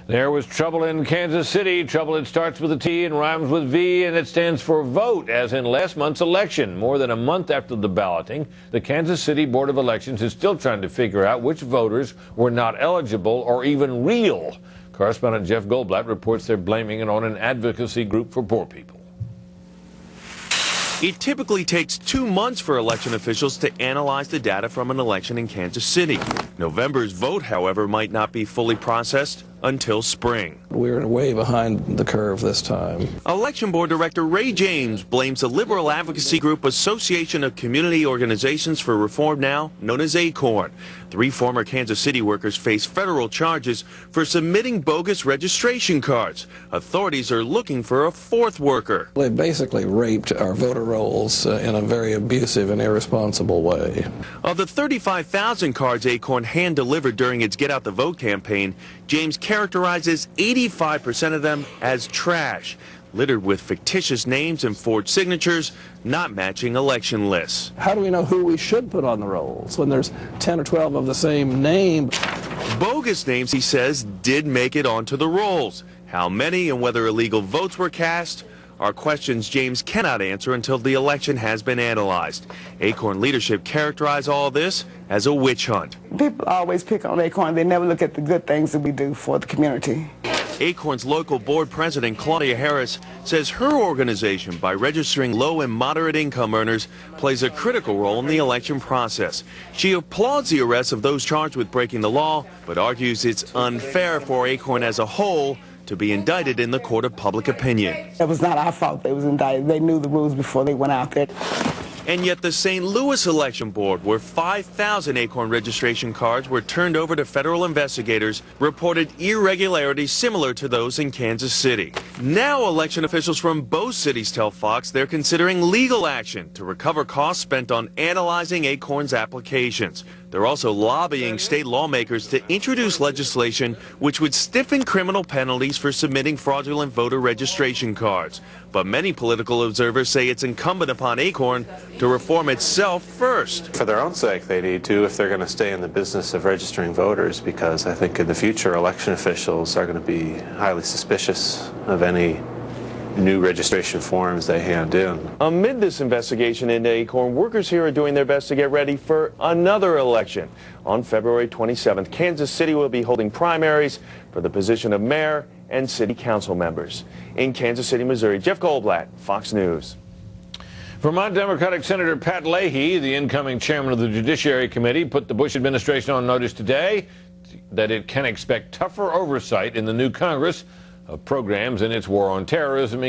There was trouble in Kansas City. Trouble, it starts with a T and rhymes with V, and it stands for vote, as in last month's election. More than a month after the balloting, the Kansas City Board of Elections is still trying to figure out which voters were not eligible or even real. Correspondent Jeff Goldblatt reports they're blaming it on an advocacy group for poor people. It typically takes 2 months for election officials to analyze the data from an election in Kansas City. November's vote, however, might not be fully processed until spring. We're way behind the curve this time. Election Board Director Ray James blames the liberal advocacy group Association of Community Organizations for Reform Now, known as ACORN. 3 former Kansas City workers face federal charges for submitting bogus registration cards. Authorities are looking for a 4th worker. They basically raped our voter rolls in a very abusive and irresponsible way. Of the 35,000 cards ACORN hand-delivered during its Get Out the Vote campaign, James characterizes 85% of them as trash, littered with fictitious names and forged signatures, not matching election lists. How do we know who we should put on the rolls when there's 10 or 12 of the same name? Bogus names, he says, did make it onto the rolls. How many and whether illegal votes were cast are questions James cannot answer until the election has been analyzed. ACORN leadership characterized all this as a witch hunt. People always pick on ACORN. They never look at the good things that we do for the community. ACORN's local board president, Claudia Harris, says her organization, by registering low and moderate income earners, plays a critical role in the election process. She applauds the arrest of those charged with breaking the law, but argues it's unfair for ACORN as a whole to be indicted in the court of public opinion. It was not our fault they was indicted. They knew the rules before they went out there. And yet the St. Louis Election Board, where 5,000 ACORN registration cards were turned over to federal investigators, reported irregularities similar to those in Kansas City. Now election officials from both cities tell Fox they're considering legal action to recover costs spent on analyzing ACORN's applications. They're also lobbying state lawmakers to introduce legislation which would stiffen criminal penalties for submitting fraudulent voter registration cards. But many political observers say it's incumbent upon ACORN to reform itself first. For their own sake, they need to, if they're going to stay in the business of registering voters, because I think in the future election officials are going to be highly suspicious of any new registration forms they hand in. Amid this investigation into ACORN, workers here are doing their best to get ready for another election. On February 27th, Kansas City will be holding primaries for the position of mayor and city council members. In Kansas City, Missouri, Jeff Goldblatt, Fox News. Vermont Democratic Senator Pat Leahy, the incoming chairman of the Judiciary Committee, put the Bush administration on notice today that it can expect tougher oversight in the new Congress of programs in its war on terrorism,